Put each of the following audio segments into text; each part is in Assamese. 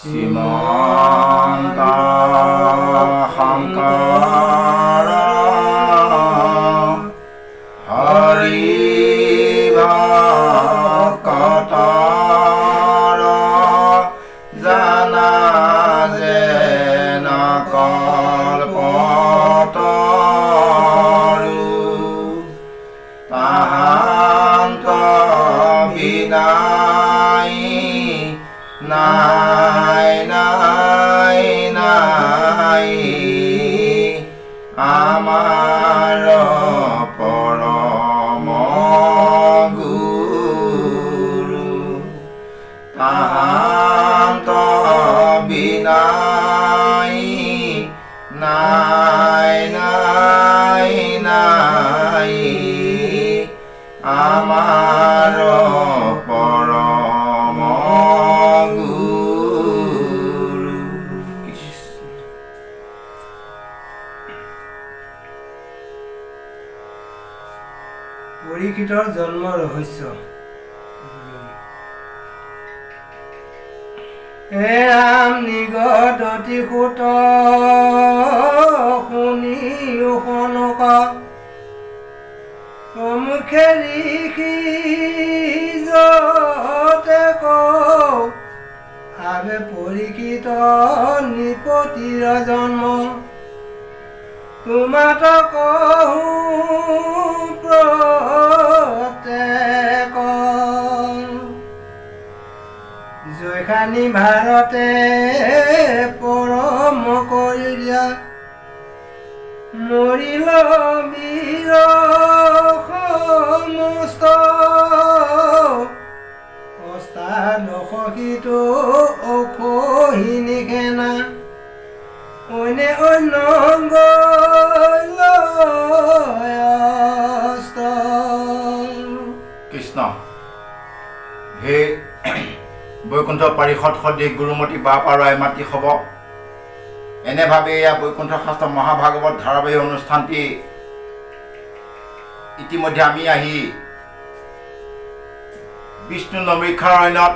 শ্ৰীমন্ত শংকৰ হৰি ভকতৰ জানা যেন কল্পতৰু তাহান্ত বিনাই নাই নাই নাই আমাৰ পৰম গুৰু তাহান্ত বিনাই নাই নাই নাই আমাৰ পৰম গুৰু। পৰীক্ষিতৰ জন্ম ৰহস্য। হে ৰাম নিগদতি সুত শুনি শনক মুখে ঋষি যতে কওঁ আবে পৰীক্ষিত নৃপতিৰ জন্ম তোমাত কহোঁ প্ৰত্যেক জয়খানি ভাৰতে পৰম কৰিলা মৰিল বীৰ সমস্ত অষ্টাদশীত অখহিনী সেনা অন্যে অন্য কৃষ্ণ হে বৈকুণ্ঠ পাৰিষদ সদৃশ গুৰুমতী বাপ আৰু আইমাতৃ হ'ব এনেভাৱে এয়া বৈকুণ্ঠ শাস্ত্ৰ মহাভাগৱত ধাৰাবাহিক অনুষ্ঠানটি ইতিমধ্যে আমি আহি বিষ্ণু নমীক্ষাৰণ্যত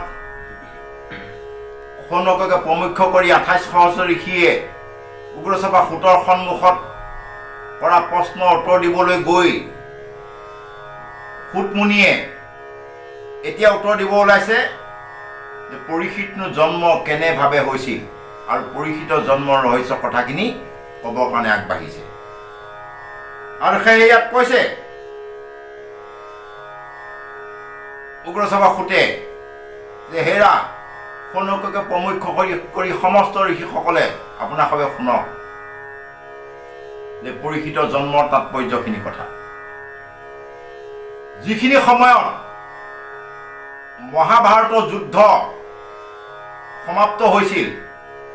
শৌনককে প্ৰমুখ্য কৰি 28 সহস্ৰ ঋষিয়ে উগ্ৰসভা সূতৰ সন্মুখত কৰা প্ৰশ্নৰ উত্তৰ দিবলৈ গৈ সূতমুনিয়ে এতিয়া উত্তৰ দিব ওলাইছে যে পৰীক্ষিতনো জন্ম কেনেভাৱে হৈছিল আৰু পৰীক্ষিতৰ জন্মৰ ৰহস্য কথাখিনি ক'বৰ কাৰণে আগবাঢ়িছে আৰু সেই ইয়াত কৈছে উগ্ৰসভা সূতে যে হেৰা শৌনককে প্ৰমুখ্য কৰি সমস্ত ঋষিসকলে আপোনাসবে শুনক যে পৰীক্ষিতৰ জন্মৰ তাৎপৰ্যখিনি কথা যিখিনি সময়ত মহাভাৰতৰ যুদ্ধ সমাপ্ত হৈছিল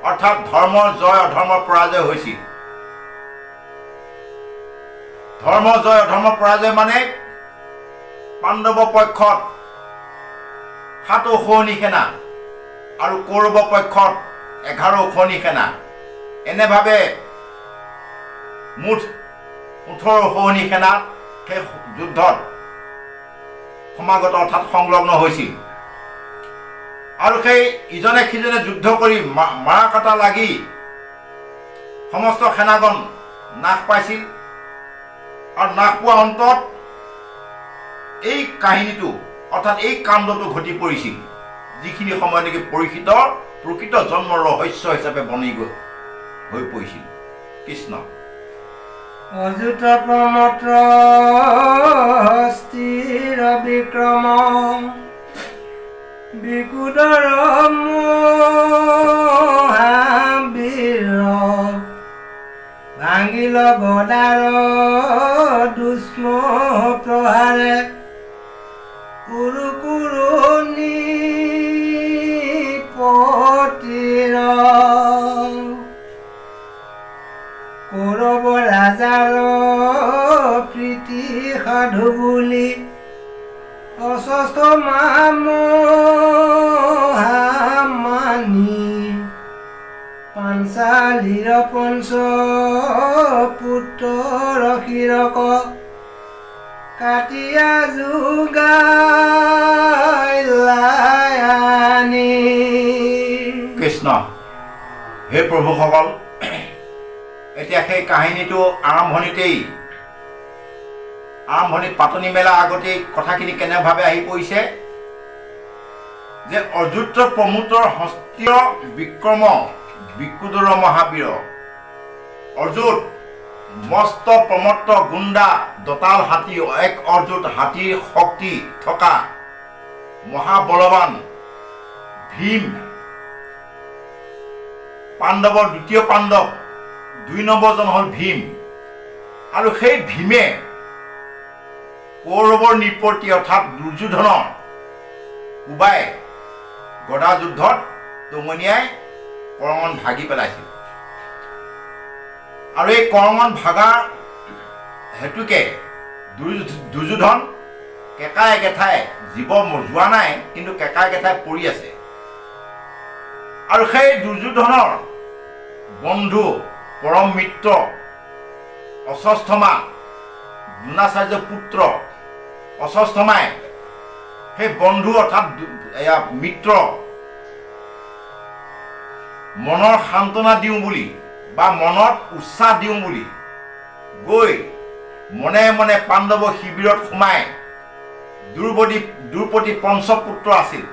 অৰ্থাৎ ধৰ্মৰ জয় অধৰ্মৰ পৰাজয় হৈছিল ধৰ্ম জয় অধৰ্মৰ পৰাজয় মানে পাণ্ডৱ পক্ষত 7 অখৰণী সেনা আৰু কৌৰৱ পক্ষত 11 অখৰণী সেনা এনেভাৱে মুঠ 18 অখৰণী সেনা সেই যুদ্ধত সমাগত অৰ্থাৎ সংলগ্ন হৈছিল আৰু সেই ইজনে সিজনে যুদ্ধ কৰি মাৰা কটা লাগি সমস্ত সেনাগণ নাশ পাইছিল আৰু নাশ পোৱা অন্তত এই কাহিনীটো অৰ্থাৎ এই কাণ্ডটো ঘটি পৰিছিল যিখিনি সময় নেকি পৰীক্ষিতৰ প্ৰকৃত জন্মৰ ৰহস্য হিচাপে বনি হৈ পৰিছিল কৃষ্ণ অযুত প্ৰমত্ৰ স্থিৰ বিক্ৰম বিকুদৰ মহাবীৰ ভাঙিল গদাৰ দুষ্ম প্ৰহাৰে কুৰু কুৰুনি পতিৰ কৌৰৱ ৰাজাৰ প্ৰীতি সাধু বুলি অস্বস্থ মানি পাঞ্চালীৰ পঞ্চ পুত্ৰ শিৰক কাটিয়া যোগাই লায়ানি কৃষ্ণ কৃষ্ণ হে প্ৰভুসকল, এতিয়া সেই কাহিনীটো আৰম্ভণিত পাতনি মেলা আগতেই কথাখিনি কেনেভাৱে আহি পৰিছে যে অযুত্ৰ প্ৰমোতৰ হস্তীয় বিক্ৰম বিকুদৰ মহাবীৰ অৰ্জুত মস্ত প্ৰমত্ত গুণ্ডা দতাল হাতী এক অৰ্জুত হাতীৰ শক্তি থকা মহাবলৱান ভীম, পাণ্ডৱৰ দ্বিতীয় পাণ্ডৱ 2 নম্বৰজন হ'ল ভীম। আৰু সেই ভীমে কৌৰৱৰ নৃপতি অৰ্থাৎ দুৰ্যোধনৰ কোবাই গদা যুদ্ধত টঙনিয়াই কৰঙন ভাগি পেলাইছিল। আৰু এই কৰঙন ভাগাৰ হেতুকে দুৰ্যোধন কেকাই গেঠাই জীৱ যোৱা নাই, কিন্তু কেকাই গেঠাই পৰি আছে। আৰু সেই দুৰ্যোধনৰ বন্ধু পৰম মিত্ৰ অশ্বস্থমা, দ্ৰোণাচাৰ্য পুত্ৰ অশ্বস্থমাই সেই বন্ধু অৰ্থাৎ মিত্ৰ মনৰ সান্তনা দিওঁ বুলি বা মনত উৎসাহ দিওঁ বুলি গৈ মনে মনে পাণ্ডৱ শিবিৰত সোমাই দ্ৰুপদী পঞ্চপুত্ৰ আছিল।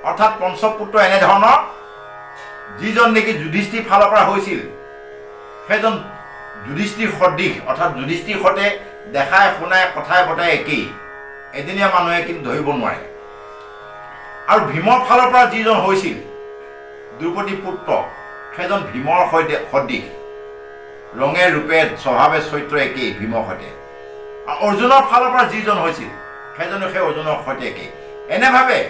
অৰ্থাৎ পঞ্চপুত্ৰ এনেধৰণৰ যিজন নেকি যুধিষ্ঠিৰ ফালৰ পৰা হৈছিল, সেইজন যুধিষ্ঠিৰ সদৃশ, অৰ্থাৎ যুধিষ্ঠিৰ সতে দেখাই শুনাই কথাই বতাই একেই, এদিনীয়া মানুহে কিন্তু ধৰিব নোৱাৰে। আৰু ভীমৰ ফালৰ পৰা যিজন হৈছিল দ্ৰুপদী পুত্ৰ, সেইজন ভীমৰ সৈতে সদৃশ, ৰঙে ৰূপে স্বভাৱে চৰিত্ৰ একেই ভীমৰ সৈতে। আৰু অৰ্জুনৰ ফালৰ পৰা যিজন হৈছিল সেইজনো সেই অৰ্জুনৰ সৈতে একেই। এনেভাৱে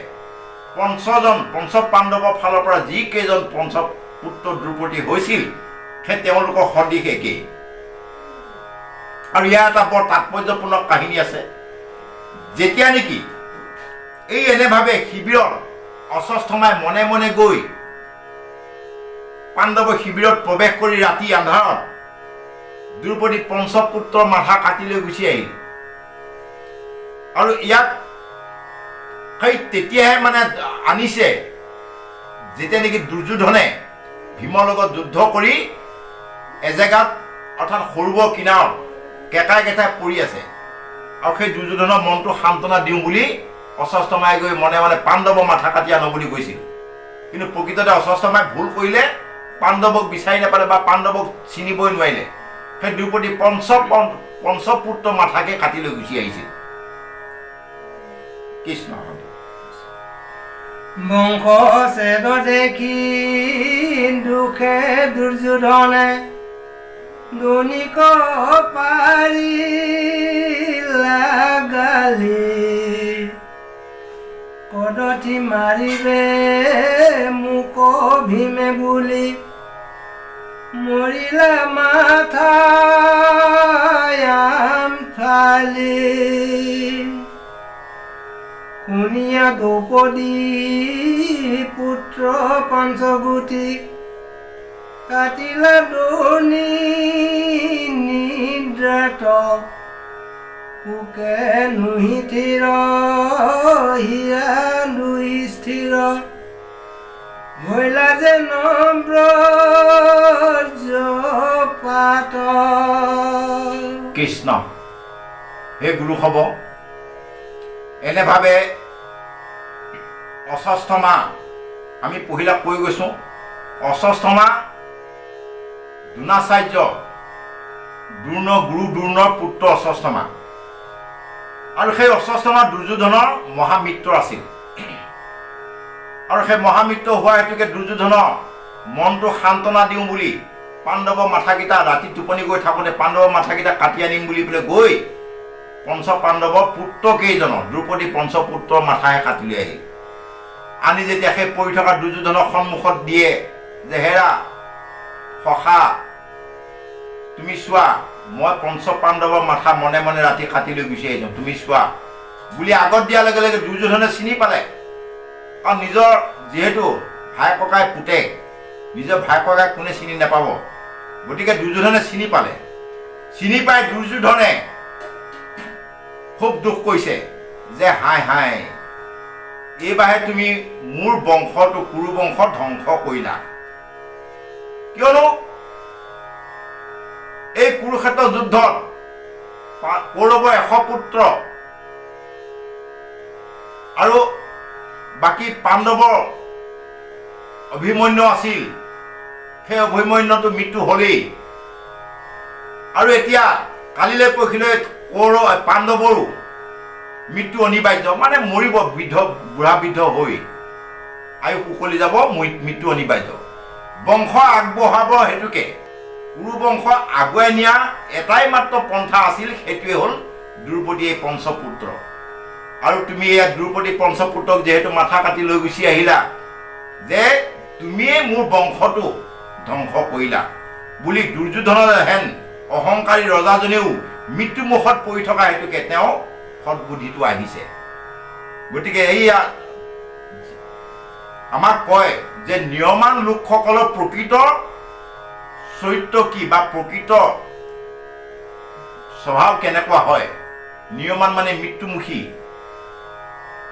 পঞ্চ পাণ্ডৱৰ ফালৰ পৰা যিকেইজন পঞ্চপুত্ৰ দ্ৰুপদী হৈছিল সেই তেওঁলোকৰ সদৃশ একেই। আৰু ইয়াৰ এটা বৰ তাৎপৰ্যপূৰ্ণ কাহিনী আছে। যেতিয়া নেকি এই এনেভাৱে শিবিৰত অশ্বস্থমাই মনে মনে গৈ পাণ্ডৱ শিবিৰত প্ৰৱেশ কৰি ৰাতি আন্ধাৰত দ্ৰুপদী পঞ্চপুত্ৰৰ মাথা কাটি লৈ গুচি আহিল। আৰু ইয়াক সেই তেতিয়াহে মানে আনিছে যেতিয়া নেকি দুৰ্যোধনে ভীমৰ লগত যুদ্ধ কৰি এজেগাত অৰ্থাৎ সৰোবৰ কিনাৰত কেকাই কেটাই পৰি আছে। আৰু সেই দুৰ্যোধনৰ মনটো সান্তনা দিওঁ বুলি অশ্বস্থমাই গৈ মনে মনে পাণ্ডৱৰ মাথা কাটি আনো বুলি কৈছিল। কিন্তু প্ৰকৃততে অশ্বস্থমাই ভুল কৰিলে, পাণ্ডৱক বিচাৰি নাপালে বা পাণ্ডৱক চিনিবই নোৱাৰিলে। সেই দ্ৰুপদী পঞ্চপুত্ৰ মাথাকে কাটি লৈ গুচি আহিছিল। কৃষ্ণ বংশ ছেদ দেখি দুখে দুৰ্যোধনে দনিক পাৰিলা গালি, কদঠি মাৰিবে মোক ভীমে বুলি মৰিলা মাথা ফালি। শুনিয়া দ্ৰৌপদী পুত্ৰ পঞ্চগুটি কাটিলা দনি নিদ্ৰাত, সুকে নুহি থিৰ হিয়া দুই স্থিৰ, ভৈলা যে নম্ৰপাত। কৃষ্ণ হে গুৰু হব, এনেভাৱে অশ্বস্থমা আমি পহিলা কৈ গৈছোঁ। অশ্বস্থমা দ্ৰোণাচাৰ্য গুৰু দ্ৰোণৰ পুত্ৰ অশ্বস্থমা। আৰু সেই অশ্বস্থমা দুৰ্যোধনৰ মহামিত্ৰ আছিল। আৰু সেই মহামিত্ৰ হোৱাৰ হেতুকে দুৰ্যোধনৰ মনটো সান্তনা দিওঁ বুলি পাণ্ডৱৰ মাথাকেইটা ৰাতি টোপনি গৈ থাকোঁতে পাণ্ডৱৰ মাথাকেইটা কাটি আনিম বুলি পেলাই গৈ পঞ্চ পাণ্ডৱৰ পুত্ৰ কেইজনৰ দ্ৰৌপদী পঞ্চপুত্ৰৰ মাথাহে কাটি লৈ আহিল। আনি যেতিয়া সেই পৰি থকা দুৰ্যোধনৰ সন্মুখত দিয়ে যে হেৰা সখা, তুমি চোৱা মই পঞ্চ পাণ্ডৱৰ মাথা মনে মনে ৰাতি কাটি লৈ গুচি আহিছোঁ, তুমি চোৱা বুলি আগত দিয়াৰ লগে লগে দুৰ্যোধনে চিনি পালে। কাৰণ নিজৰ যিহেতু ভাই ককাই পুতেক, নিজৰ ভাই ককাই কোনে চিনি নাপাব, গতিকে দুৰ্যোধনে চিনি পালে। চিনি পাই দুৰ্যোধনে খুব দুখ কৰিছে যে হাই হাই এইবাৰে তুমি মোৰ বংশটো কুৰু বংশ ধ্বংস কৰিলা। কিয়নো এই কুৰুক্ষেত্ৰ যুদ্ধত কৌৰৱৰ 100 পুত্ৰ আৰু বাকী পাণ্ডৱৰ অভিমন্যু আছিল। সেই অভিমন্যুটো মৃত্যু হ'লেই। আৰু এতিয়া কালিলৈ পৰহিলৈ পাণ্ডৱৰো মৃত্যু অনিবাৰ্য, মানে মৰিব বুঢ়া বৃদ্ধ হৈ আয়ুস উকলি যাব, মৃত্যু অনিবাৰ্য। বংশ আগবঢ়াব হেতুকে কুৰু বংশ আগুৱাই নিয়া এটাই মাত্ৰ পন্থা আছিল, সেইটোৱে হ'ল দ্ৰৌপদী এই পঞ্চপুত্ৰ। আৰু তুমি এই দ্ৰৌপদী পঞ্চপুত্ৰক যিহেতু মাথা কাটি লৈ গুচি আহিলা যে তুমিয়ে মোৰ বংশটো ধ্বংস কৰিলা বুলি দুৰ্যোধনৰ হেন অহংকাৰী ৰজাজনেও মৃত্যুমুখত পৰি থকা হেতুকে তেওঁ সৎবুদ্ধিটো আহিছে। গতিকে এইয়া আমাক কয় যে নিয়মান লোকসকলৰ প্ৰকৃত চৰিত্ৰ কি বা প্ৰকৃত স্বভাৱ কেনেকুৱা হয়। নিয়মান মানে মৃত্যুমুখী।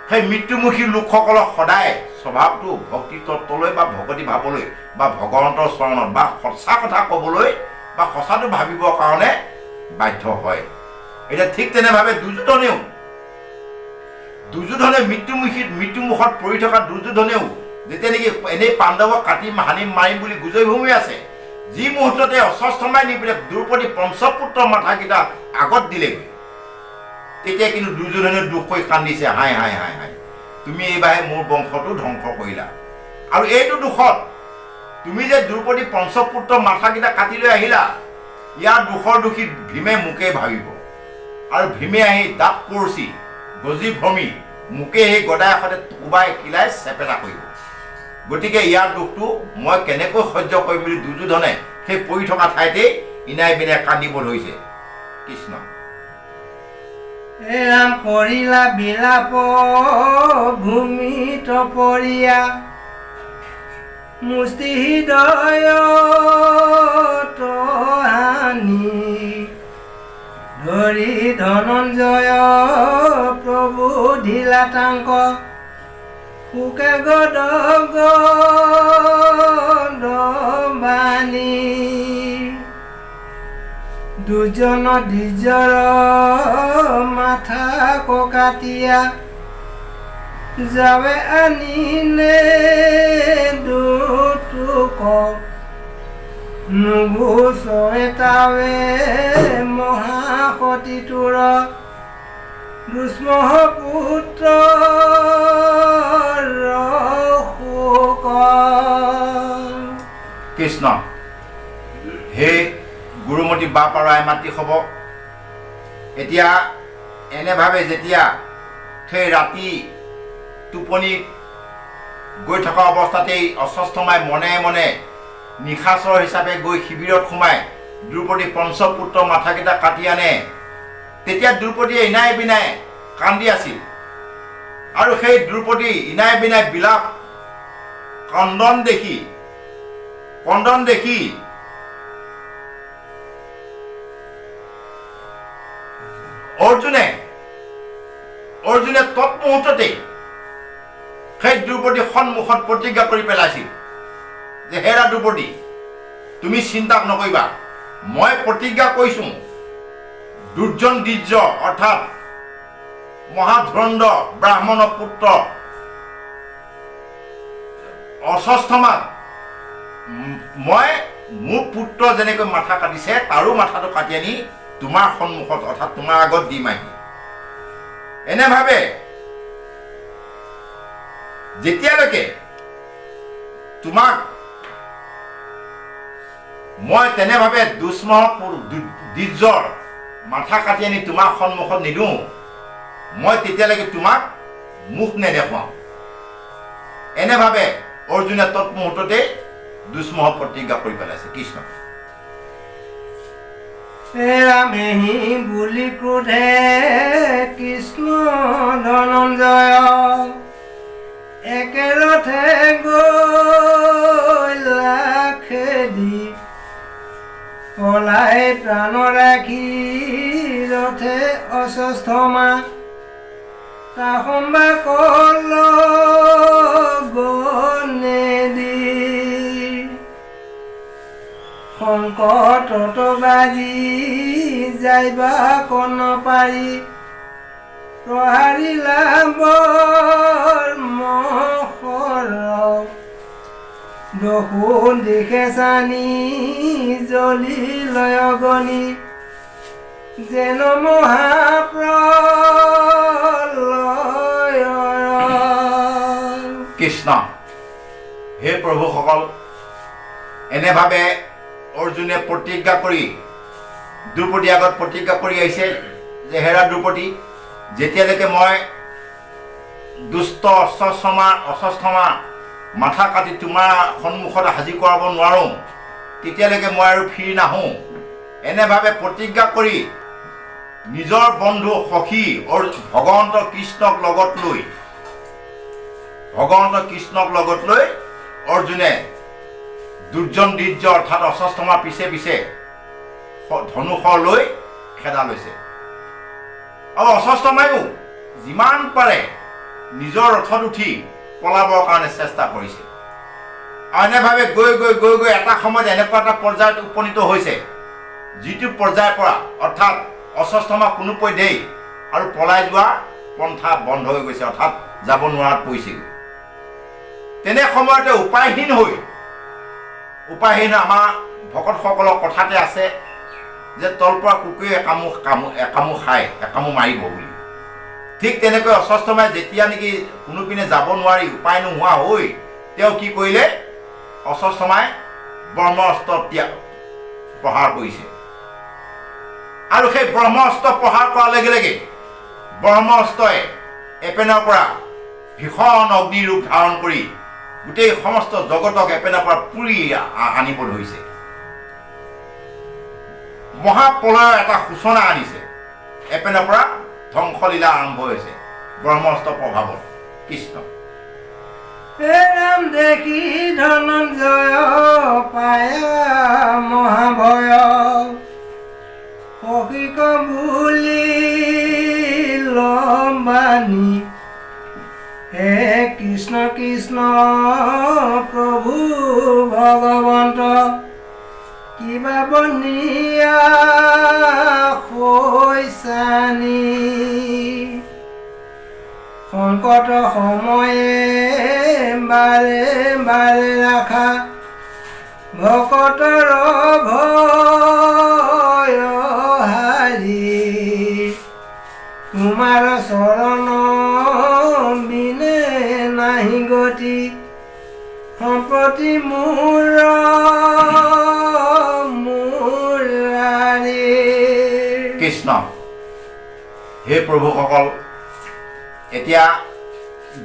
সেই মৃত্যুমুখী লোকসকলক সদায় স্বভাৱটো ভক্তি তত্ত্বলৈ বা ভকতি ভাবলৈ বা ভগৱন্তৰ চৰণত বা সঁচা কথা ক'বলৈ বা সঁচাটো ভাবিবৰ কাৰণে বাধ্য হয়। এতিয়া ঠিক তেনেভাৱে দুৰ্যোধনে মৃত্যুমুখত পৰি থকা দুৰ্যোধনেও যেতিয়া নেকি এনেই পাণ্ডৱক কাটি হানি মাৰিম বুলি গুজৰি ভূমি আছে, যি মুহূৰ্ততে অস্বস্থমাই নি পেলাই দ্ৰৌপদী পঞ্চপুত্ৰ মাথাকেইটা আগত দিলেগৈ, তেতিয়া কিন্তু দুৰ্যোধনে দুখ কৰি কান্দিছে, হাই হাই হাই হাই, তুমি এইবাৰে মোৰ বংশটো ধ্বংস কৰিলা। আৰু এইটো দুখত তুমি যে দ্ৰৌপদী পঞ্চপুত্ৰ মাথাকেইটা কাটি লৈ আহিলা, ইয়াৰ দুখৰ দোষী ভীমে মোকেই ভাবিব। আৰু ভীমে আহি দাঁত পৰচি গজি ভ্ৰমি মোকে সেই গদাই সতে কোবাই কিলাই চেপেটা কৰিব। গতিকে ইয়াৰ দুখটো মই কেনেকৈ সহ্য কৰিম বুলি দুৰ্যোধনে সেই পৰি থকা ঠাইতেই ইনাই বিনাই কান্দিব ধৰিছে। কৃষ্ণ ৰাম কৰিলা বিলাপ ভূমি তপৰীয়া, মুষ্টি হৃদয়ত হানি, ধৰি ধনঞ্জয় প্ৰভু ধিলা টাংক, সুকে গদবাণী, দুজন দ্বিজৰ মাথা ককাতিয়া, যাবে আনিলে দুটুক, নুগুচয় তাৱে মহাসতীটোৰ, দুষ্মহ পুত্ৰ শোক। কৃষ্ণ হে গুৰুমতী বাপ আৰু আইমাতৃ হ'ব। এতিয়া এনেভাৱে যেতিয়া সেই ৰাতি টোপনিত গৈ থকা অৱস্থাতেই অস্বস্থমাই মনে মনে নিশাচৰ হিচাপে গৈ শিবিৰত সোমাই দ্ৰৌপদী পঞ্চপুত্ৰ মাথাকেইটা কাটি আনে, তেতিয়া দ্ৰৌপদীয়ে ইনাই বিনাই কান্দি আছিল। আৰু সেই দ্ৰৌপদী ইনাই বিনাই বিলাপ কন্দন দেখি অৰ্জুনে তৎমুহূৰ্ততেই সেই দ্ৰৌপদীৰ সন্মুখত প্ৰতিজ্ঞা কৰি পেলাইছিল যে হেৰা দ্ৰৌপদী, তুমি চিন্তা নকৰিবা, মই প্ৰতিজ্ঞা কৰিছোঁ দুৰ্জন দ্বিজ অৰ্থাৎ মহাধুৰন্ধৰ ব্ৰাহ্মণৰ পুত্ৰ অস্বস্থমাক মই মোৰ পুত্ৰ যেনেকৈ মাথা কাটিছে তাৰো মাথাটো কাটি আনি তোমাৰ সন্মুখত অৰ্থাৎ তোমাৰ আগত দিম আহি। এনেভাৱে যেতিয়ালৈকে তোমাক মই তেনেভাৱে দুষ্মহ দ্বিজৰ মাথা কাটি আনি তোমাৰ সন্মুখত নিদিওঁ, মই তেতিয়ালৈকে তোমাক মুখ নেদেখুৱাওঁ। এনেভাৱে অৰ্জুনে তৎমুহূৰ্ততে দুষ্মহ প্ৰতিজ্ঞা কৰি পেলাইছে। কৃষ্ণ ৰামেহি বুলি ক্ৰোধে কৃষ্ণ ধনঞ্জয়, একেৰথে গৈ লাখেদি, পলাই প্ৰাণ ৰাখি ৰথে অস্বস্থমা, তাহম্বা কল সংকটত বাজি যাইবা কন পাৰি প্ৰহাৰিলা বৰ মহৰ দহোন দিশে চানি জ্বলি লয় অগনি যেন মহাপ্ৰলয়। কৃষ্ণ, হে প্ৰভুসকল, এনেভাৱে অৰ্জুনে প্ৰতিজ্ঞা কৰি দ্ৰৌপদীৰ আগত প্ৰতিজ্ঞা কৰি আহিছে যে হেৰা দ্ৰৌপদী, যেতিয়ালৈকে মই দুষ্ট অশ্বস্থমা মাথা কাটি তোমাৰ সন্মুখত হাজিৰ কৰাব নোৱাৰোঁ তেতিয়ালৈকে মই আৰু ফিৰি নাহোঁ। এনেভাৱে প্ৰতিজ্ঞা কৰি নিজৰ বন্ধু সখী ভগৱন্ত কৃষ্ণক লগত লৈ অৰ্জুনে দুৰ্জন দ্বিজ অৰ্থাৎ অশ্বস্থমাৰ পিছে পিছে ধনুষৰ লৈ খেদা লৈছে। আৰু অশ্বস্থমায়ো যিমান পাৰে নিজৰ ৰথত উঠি পলাবৰ কাৰণে চেষ্টা কৰিছে। আৰু এনেভাৱে গৈ এটা সময়ত এনেকুৱা এটা পৰ্যায়ত উপনীত হৈছে যিটো পৰ্যায়ৰ পৰা অৰ্থাৎ অশ্বস্থমা কোনোপধ্যেই আৰু পলাই যোৱা পন্থা বন্ধ হৈ গৈছে, অৰ্থাৎ যাব নোৱাৰাত পৰিছেগৈ। তেনে সময়তে উপায়হীন আমাৰ ভকতসকলৰ কথাতে আছে যে তলপৰা কুকুৰে একামু খায় একামু মাৰিব বুলি। ঠিক তেনেকৈ অশ্বস্থমাই যেতিয়া নেকি কোনোপিনে যাব নোৱাৰি উপায় নোহোৱা হৈ তেওঁ কি কৰিলে, অশ্বস্থমাই ব্ৰহ্মাস্ত্ৰ প্ৰহাৰ কৰিছে। আৰু সেই ব্ৰহ্মাস্ত্ৰ প্ৰহাৰ কৰাৰ লগে লগে ব্ৰহ্মাস্ত্ৰই এপেনৰ পৰা ভীষণ অগ্নিৰূপ ধাৰণ কৰি গোটেই সমস্ত জগতক এপেনৰ পৰা পুৰি আনিব ধৰিছে। মহাপ্ৰলয়ৰ এটা সূচনা আনিছে। এপেনৰ পৰা ধ্বংসলীলা আৰম্ভ হৈছে ব্ৰহ্মাস্ত্ৰৰ প্ৰভাৱত। কৃষ্ণ। হে ৰাম দেখি ধনঞ্জয় পায়া মহাভয় সখীক বুলি লম্বানি হে কৃষ্ণ কৃষ্ণ প্ৰভু ভগৱন্ত কিবা বনিয়া হৈছানি সংকট সময়ে বাৰে বাৰে ৰাখা ভকতৰ ভয় হাৰি তোমাৰ চৰণ বিনে নাহি গতি সম্প্ৰতি মোৰ কৃষ্ণ। হে প্ৰভুসকল, এতিয়া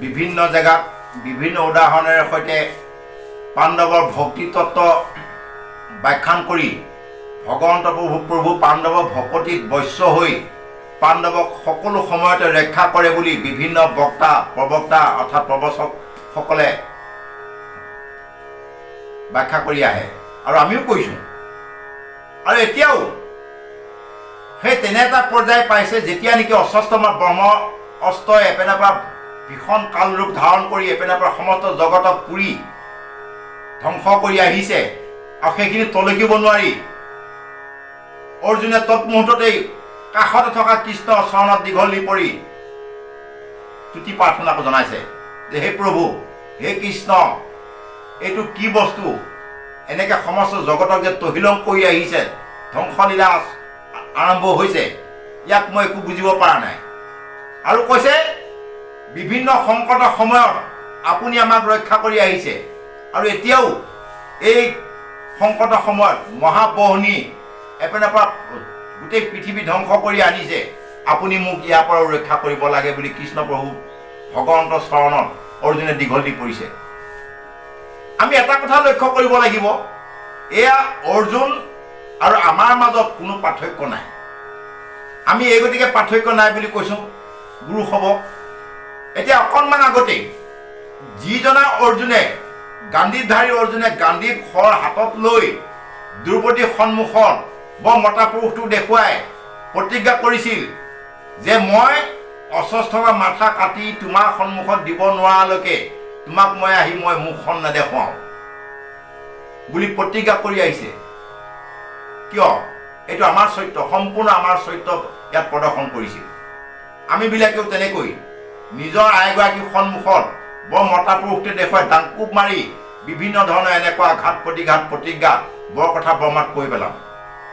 বিভিন্ন জেগাত বিভিন্ন উদাহৰণেৰে সৈতে পাণ্ডৱৰ ভক্তি তত্ত্ব ব্যাখ্যান কৰি ভগৱন্ত প্ৰভু পাণ্ডৱৰ ভকতিত বশ্য হৈ পাণ্ডৱক সকলো সময়তে ৰক্ষা কৰে বুলি বিভিন্ন প্ৰবক্তা অৰ্থাৎ প্ৰবচকসকলে ব্যাখ্যা কৰি আহে আৰু আমিও কৈছোঁ। আৰু এতিয়াও সেই তেনে এটা পৰ্যায় পাইছে যেতিয়া নেকি অশ্বস্থমা ব্ৰহ্ম অস্ত্ৰই এপেনৰ পৰা ভীষণ কালৰূপ ধাৰণ কৰি এপেনৰ পৰা সমস্ত জগতক পুৰি ধ্বংস কৰি আহিছে। আৰু সেইখিনি তলকিব নোৱাৰি অৰ্জুনে তৎমুহূৰ্ততেই কাষতে থকা কৃষ্ণৰ চৰণত দীঘল দি পৰি তুতি প্ৰাৰ্থনা জনাইছে যে হে প্ৰভু, হে কৃষ্ণ, এইটো কি বস্তু? এনেকৈ সমস্ত জগতক যে তহিলং কৰি আহিছে, ধ্বংসলীলা আৰম্ভ হৈছে, ইয়াক মই একো বুজিব পৰা নাই। আৰু কৈছে বিভিন্ন সংকটৰ সময়ত আপুনি আমাক ৰক্ষা কৰি আহিছে আৰু এতিয়াও এই সংকটৰ সময়ত মহাবহনী এপেনৰ পৰা গোটেই পৃথিৱী ধ্বংস কৰি আনিছে, আপুনি মোক ইয়াৰ পৰাও ৰক্ষা কৰিব লাগে বুলি কৃষ্ণ প্ৰভু ভগৱন্তৰ চৰণত অৰ্জুনে দীঘল দি পৰিছে। আমি এটা কথা লক্ষ্য কৰিব লাগিব, এয়া অৰ্জুন আৰু আমাৰ মাজত কোনো পাৰ্থক্য নাই। আমি এই গতিকে পাৰ্থক্য নাই বুলি কৈছোঁ গুৰু হ'ব। এতিয়া অকণমান আগতেই যিজনা অৰ্জুনে গান্ধীধাৰী অৰ্জুনে গান্ধীৰ খৰ হাতত লৈ দ্ৰৌপদীৰ সন্মুখত বৰ মতা পুৰুষটো দেখুৱাই প্ৰতিজ্ঞা কৰিছিল যে মই অশ্বস্থমা মাথা কাটি তোমাৰ সন্মুখত দিব নোৱাৰালৈকে তোমাক মই মুখখন নেদেখুৱাওঁ বুলি প্ৰতিজ্ঞা কৰি আহিছে। কিয় এইটো আমাৰ চৰিত্ৰ, সম্পূৰ্ণ আমাৰ চৰিত্ৰ ইয়াত প্ৰদৰ্শন কৰিছিল। আমিবিলাকেও তেনেকৈ নিজৰ আইগৰাকীৰ সন্মুখত বৰ মতাপুৰুষে দেখুৱাই ডাংকুব মাৰি বিভিন্ন ধৰণৰ এনেকুৱা ঘাত প্ৰতিঘাত প্ৰতিজ্ঞা বৰ কথা বৰমাত কৈ পেলাম।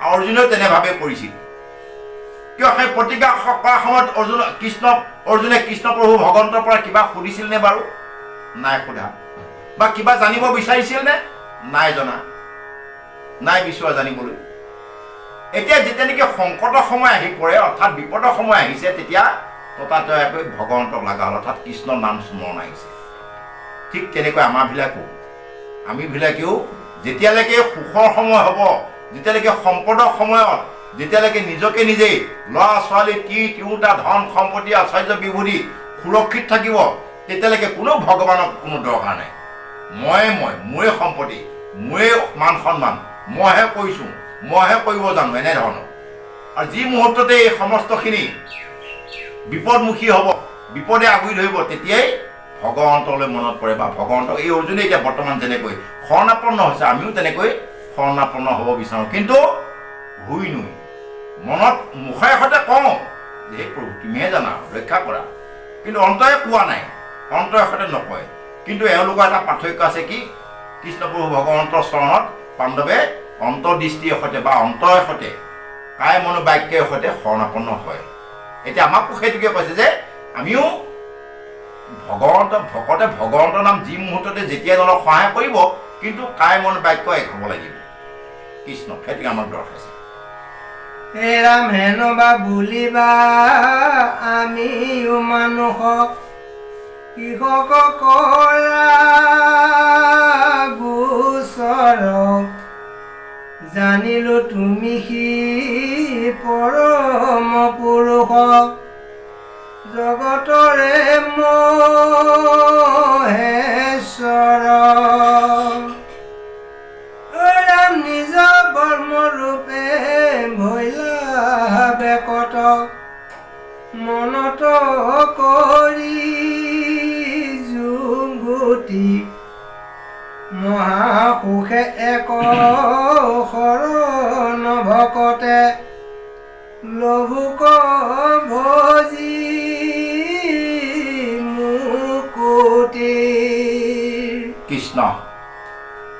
আৰু অৰ্জুনেও তেনেভাৱে কৰিছিল। কিয় সেই প্ৰতিজ্ঞা কৰাৰ সময়ত অৰ্জুনে কৃষ্ণ প্ৰভু ভগৱন্তৰ পৰা কিবা সুধিছিল নে বাৰু? নাই সোধা। বা কিবা জানিব বিচাৰিছিল নে? নাই জনা, নাই বিচৰা জানিবলৈ। এতিয়া যেতিয়া নেকি সংকটৰ সময় আহি পৰে, অৰ্থাৎ বিপদৰ সময় আহিছে, তেতিয়া ততাতৈয়াকৈ ভগৱন্তক লগা হ'ল, অৰ্থাৎ কৃষ্ণৰ নাম স্মৰণ আহিছে। ঠিক তেনেকৈ আমিবিলাকেও যেতিয়ালৈকে সুখৰ সময় হ'ব, যেতিয়ালৈকে সম্পদৰ সময়ত, যেতিয়ালৈকে নিজকে নিজেই ল'ৰা ছোৱালী তিৰোতা ধন সম্পত্তি আশ্চৰ্য বিভূতি সুৰক্ষিত থাকিব, তেতিয়ালৈকে কোনো ভগৱানক কোনো দৰকাৰ নাই। মোৰে সম্পত্তি, মোৰে মান সন্মান, মইহে কৰিছোঁ, মইহে কৰিব জানো, এনেধৰণৰ। আৰু যি মুহূৰ্ততে এই সমস্তখিনি বিপদমুখী হ'ব, বিপদে আগুৰি ধৰিব, তেতিয়াই ভগৱন্তলৈ মনত পৰে বা ভগৱন্তক এই অৰ্জুনে এতিয়া বৰ্তমান যেনেকৈ শৰণাপন্ন হৈছে, আমিও তেনেকৈ শৰণাপন্ন হ'ব বিচাৰোঁ। কিন্তু হুই নুই মনত মুখে সৈতে কওঁ যে হে প্ৰভু তুমিহে জানা, ৰক্ষা কৰা, কিন্তু অন্তৰে কোৱা নাই, অন্তৰে সৈতে নকয়। কিন্তু এওঁলোকৰ এটা পাৰ্থক্য আছে কি? কৃষ্ণপ্ৰভু ভগৱন্তৰ চৰণত পাণ্ডৱে অন্তৰ্দৃষ্টিৰ সৈতে বা অন্তৰৰ সৈতে কায় মনোবাক্যৰ সৈতে শৰণাপন্ন হয়। এতিয়া আমাকো সেইটোকে কৈছে যে আমিও ভকতে ভগৱন্তৰ নাম যি মুহূৰ্ততে যেতিয়া জনক সহায় কৰিব, কিন্তু কায় মন বাক্য এক হ'ব লাগিব। কৃষ্ণ সেইটোকে আমাক দৰ্শাইছে। হে ৰাম হেনো বা বুলিবা আমিও মানুহক কৃষক কৰা গোচৰ, জানিলো তুমি সি পৰম পুৰুষ, জগতৰে মহেশ্বৰ। ৰাম নিজ বৰ্মৰূপে ভৈলা বেকত, মনত কৰি যুগুতি, মহাসুখে এক শৰণ ভকতে, লভুক ভজি মুকুতি। কৃষ্ণ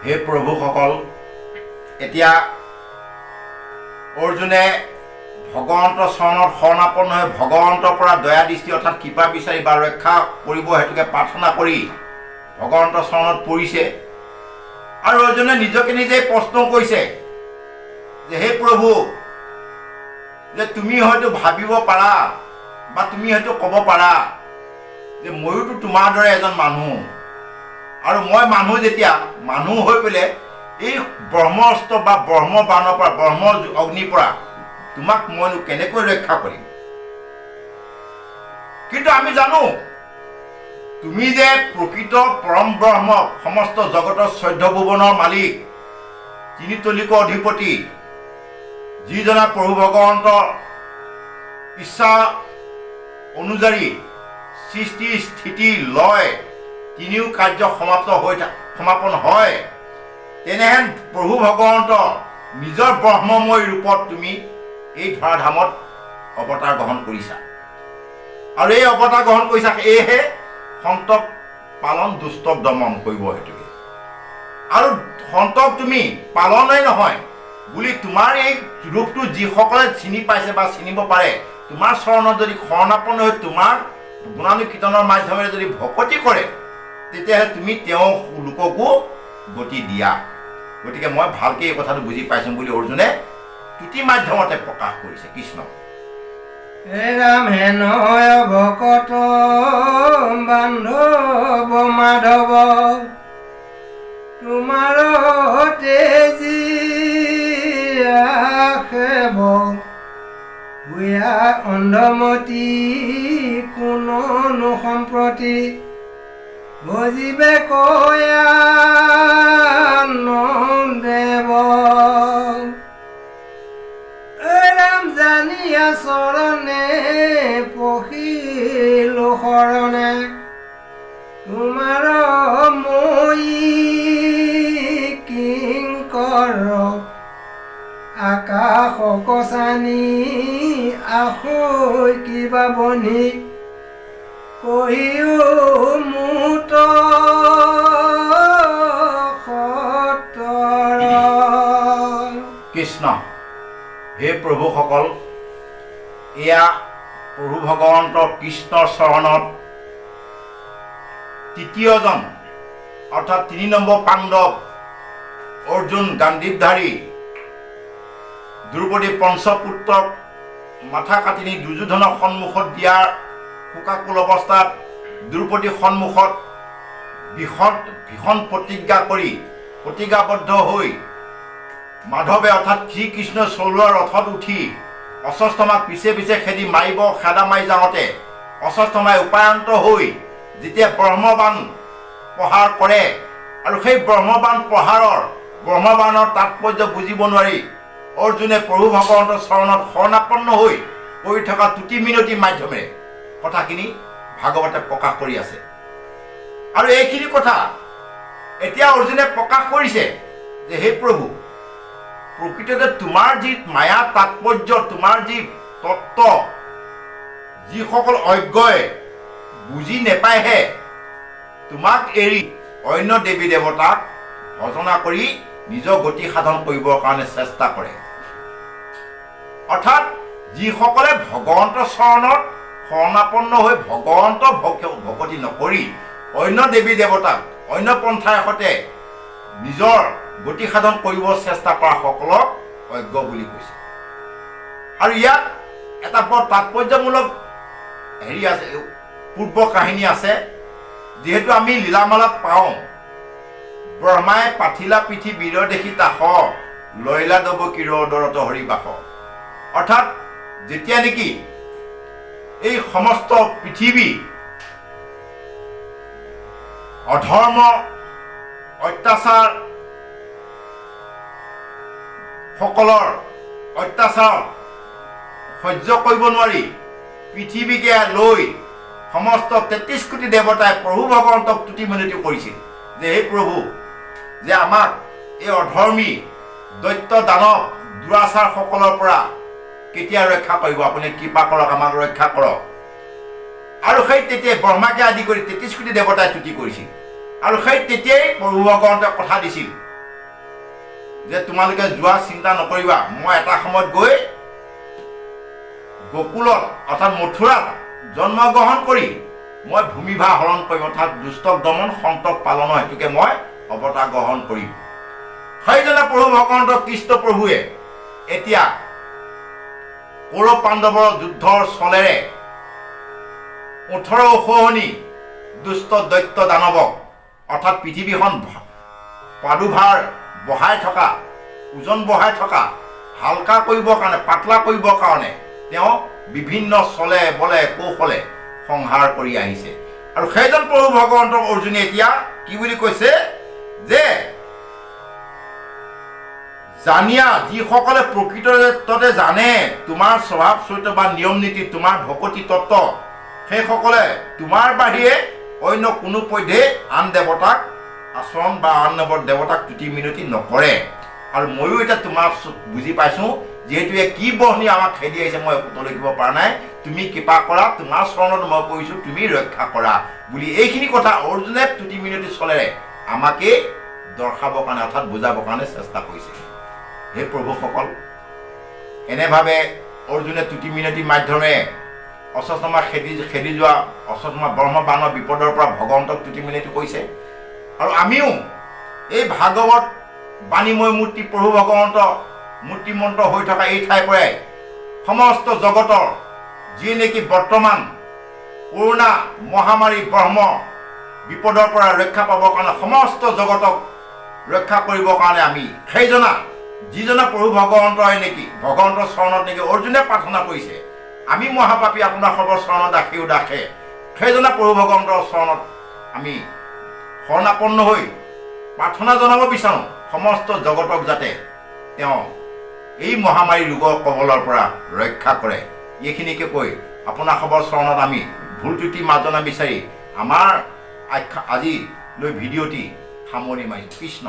হে প্ৰভুসকল, এতিয়া অৰ্জুনে ভগৱন্তৰ চৰণত শৰণাপন্ন হৈ ভগৱন্তৰ পৰা দয়া দৃষ্টি অৰ্থাৎ কৃপা বিচাৰি বা ৰক্ষা কৰিব হেতুকে প্ৰাৰ্থনা কৰি ভগৱন্তৰ চৰণত পৰিছে। আৰু অৰ্জুনে নিজকে নিজেই প্ৰশ্ন কৰিছে যে হে প্ৰভু, যে তুমি হয়তো ভাবিব পাৰা বা তুমি হয়তো ক'ব পাৰা যে ময়োতো তোমাৰ দৰে এজন মানুহ, আৰু মই মানুহ যেতিয়া মানুহ হৈ পেলাই এই ব্ৰহ্মস্ত্ৰ বা ব্ৰহ্মবাণৰ পৰা ব্ৰহ্ম অগ্নিৰ পৰা তোমাক মইনো কেনেকৈ ৰক্ষা কৰিম? কিন্তু আমি জানো তুমি যে প্ৰকৃত পৰম ব্ৰহ্ম, সমস্ত জগতৰ 14 ভুৱনৰ মালিক, তিনিতলিকৰ অধিপতি, যিজনা প্ৰভু ভগৱন্তৰ ইচ্ছা অনুযায়ী সৃষ্টি স্থিতি লয় তিনিও কাৰ্য সমাপন হয়। তেনেহেন প্ৰভু ভগৱন্ত নিজৰ ব্ৰহ্মময় ৰূপত তুমি এই ধৰাধামত অৱতাৰ গ্ৰহণ কৰিছা, আৰু এই অৱতাৰ গ্ৰহণ কৰিছা এয়েহে সন্তক পালন দুষ্টক দমন কৰিব হেতুকে। আৰু সন্তক তুমি পালনেই নহয় বুলি তোমাৰ এই ৰূপটো যিসকলে চিনি পাইছে বা চিনিব পাৰে, তোমাৰ চৰণত যদি শৰণাপন্ন হৈ তোমাৰ গুণানুকীৰ্তনৰ মাধ্যমেৰে যদি ভকতি কৰে, তেতিয়াহ'লে তুমি তেওঁ লোককো গতি দিয়া। গতিকে মই ভালকৈ এই কথাটো বুজি পাইছোঁ বুলি অৰ্জুনে তুতি মাধ্যমতে প্ৰকাশ কৰিছে। কৃষ্ণ হে ৰাম হেনয় ভকত বান্ধৱ মাধৱ, তোমাৰ তেজী আখেব, ভূঞা অন্ধমতি কোনো সম্প্ৰতি, ভজিবে কয়া নন্দেৱ। ৰাম জানিয়া চৰণে পখিলো শৰণে, তোমাৰ মই কিংকৰ, আকাশ কচানি আখৈ কিবা বনি কহিও মুত সতৰ। কৃষ্ণ, হে প্ৰভুসকল, এয়া প্ৰভু ভগৱন্ত কৃষ্ণৰ চৰণত তৃতীয়জন অৰ্থাৎ 3 নম্বৰ পাণ্ডৱ অৰ্জুন গান্ধীবধাৰী দ্ৰৌপদী পঞ্চপুত্ৰক মাথা কাটি নি দুৰ্যোধনৰ সন্মুখত দিয়াৰ শোকাকুল অৱস্থাত দ্ৰৌপদীৰ সন্মুখত ভীষণ প্ৰতিজ্ঞাবদ্ধ হৈ মাধৱে অৰ্থাৎ শ্ৰীকৃষ্ণ চলোৱা ৰথত উঠি অশ্বত্থামাক পিছে পিছে খেদি খেদা মাৰি যাওঁতে অশ্বত্থামাই উপায়ন্ত হৈ যেতিয়া ব্ৰহ্মবাণ প্ৰহাৰ কৰে আৰু সেই ব্ৰহ্মবাণৰ তাৎপৰ্য বুজিব নোৱাৰি অৰ্জুনে প্ৰভু ভগৱন্তৰ চৰণত শৰণাপন্ন হৈ পৰি থকা তুতি মিনতিৰ মাধ্যমেৰে কথাখিনি ভাগৱতে প্ৰকাশ কৰি আছে। আৰু এইখিনি কথা এতিয়া অৰ্জুনে প্ৰকাশ কৰিছে যে হে প্ৰভু, প্ৰকৃততে তোমাৰ যি মায়া তাৎপৰ্য, তোমাৰ যি তত্ত্ব, যিসকল অজ্ঞই বুজি নেপায়হে তোমাক এৰি অন্য দেৱী দেৱতাক ভজনা কৰি নিজৰ গতি সাধন কৰিবৰ কাৰণে চেষ্টা কৰে। অৰ্থাৎ যিসকলে ভগৱন্তৰ চৰণত শৰণাপন্ন হৈ ভগৱন্তৰ ভকতি নকৰি অন্য দেৱী দেৱতাক অন্য পন্থাৰ সৈতে নিজৰ গতি সাধন কৰিব চেষ্টা কৰা সকলক অজ্ঞ বুলি কৈছে। আৰু ইয়াত এটা বৰ তাৎপৰ্যমূলক আছে, পূৰ্ব কাহিনী আছে। যিহেতু আমি লীলামালাত পাওঁ, ব্ৰহ্মাই পাঠিলা পিঠি বীৰ দেখি তাস লয়লা দব কিৰদৰত হৰিবাস। অৰ্থাৎ যেতিয়া নেকি এই সমস্ত পৃথিৱী অধৰ্ম অত্যাচাৰ সকলৰ অত্যাচাৰ সহ্য কৰিব নোৱাৰি পৃথিৱীকে লৈ সমস্ত 33 কোটি দেৱতাই প্ৰভু ভগৱন্তক তুতি মিনতি কৰিছিল যে হে প্ৰভু, যে আমাক এই অধৰ্মী দৈত্য দানৱ দুৰাচাৰ সকলৰ পৰা কেতিয়া ৰক্ষা কৰিব, আপুনি কৃপা কৰক, আমাক ৰক্ষা কৰক। আৰু সেই তেতিয়াই ব্ৰহ্মাকে আদি কৰি 33 কোটি দেৱতাই তুতি কৰিছিল। আৰু সেই তেতিয়াই প্ৰভু ভগৱন্তই কথা দিছিল যে তোমালোকে যোৱা চিন্তা নকৰিবা, মই এটা সময়ত গৈ গোকুলত অৰ্থাৎ মথুৰাত জন্মগ্ৰহণ কৰি মই ভূমিভাৰ হৰণ কৰিম, অৰ্থাৎ দুষ্টক দমন সন্তক পালনৰ হেতুকে মই অৱতাৰ গ্ৰহণ কৰিম। সেইজনে প্ৰভু ভগৱন্ত কৃষ্ণ প্ৰভুৱে এতিয়া কৌৰৱ পাণ্ডৱৰ যুদ্ধৰ চলেৰে 18 অসহনী দুষ্ট দৈত্য দানৱক অৰ্থাৎ পৃথিৱীখন প্ৰাদুৰ্ভাৰ বঢ়াই থকা, ওজন বঢ়াই থকা, হালকা কৰিবৰ কাৰণে, পাতলা কৰিবৰ কাৰণে তেওঁ বিভিন্ন চলে বলে কৌশলে সংহাৰ কৰি আহিছে। আৰু সেইজন প্ৰভু ভগৱন্তক অৰ্জুনে এতিয়া কি বুলি কৈছে যে জানিয়া, যিসকলে প্ৰকৃততে জানে তোমাৰ স্বভাৱ চৰিত্ৰ বা নিয়ম নীতি, তোমাৰ ভকতি তত্ত্ব, সেইসকলে তোমাৰ বাহিৰে অন্য কোনো পধ্যে আন দেৱতাক আচৰণ বা আন দেৱতাক তুতি মিনতি নকৰে। আৰু ময়ো এতিয়া তোমাক বুজি পাইছোঁ, যিহেতু কি বহনি আমাক খেদি আহিছে মই উত্তৰ লিখিব পৰা নাই, তুমি কৃপা কৰা, তোমাৰ চৰণত মই পৰিছোঁ, তুমি ৰক্ষা কৰা বুলি এইখিনি কথা অৰ্জুনে তুতি মিনতি চলেৰে আমাকে দৰ্শাবৰ কাৰণে অৰ্থাৎ বুজাবৰ কাৰণে চেষ্টা কৰিছে। হে প্ৰভুসকল, এনেভাৱে অৰ্জুনে তুতি মিনতিৰ মাধ্যমেৰে অশ্বত্থামা খেদি যোৱা অশ্বত্থামা ব্ৰহ্মবাণৰ বিপদৰ পৰা ভগৱন্তক তুতি মিনতি কৰিছে। আৰু আমিও এই ভাগৱত বাণীময় মূৰ্তি প্ৰভু ভগৱন্ত মূৰ্তিমন্ত হৈ থকা এই ঠাইৰ পৰাই সমস্ত জগতৰ যি নেকি বৰ্তমান কৰোণা মহামাৰী ব্ৰহ্ম বিপদৰ পৰা ৰক্ষা পাবৰ কাৰণে সমস্ত জগতক ৰক্ষা কৰিবৰ কাৰণে আমি যিজনা প্ৰভু ভগৱন্তই নেকি ভগৱন্তৰ চৰণত নেকি অৰ্জুনে প্ৰাৰ্থনা কৰিছে, আমি মহাপাপী আপোনাৰ সৰ্বচৰণত দাসে সেইজনা প্ৰভু ভগৱন্তৰ চৰণত আমি শৰণাপন্ন হৈ প্ৰাৰ্থনা জনাব বিচাৰোঁ সমস্ত জগতক যাতে তেওঁ এই মহামাৰী ৰোগৰ কবলৰ পৰা ৰক্ষা কৰে। এইখিনিকে কৈ আপোনাৰ সৰ্বচৰণত আমি ভুল ত্ৰুটি মাৰ্জনা বিচাৰি আমাৰ আজিলৈ ভিডিঅ'টি সামৰণি মাৰিছোঁ। কৃষ্ণ।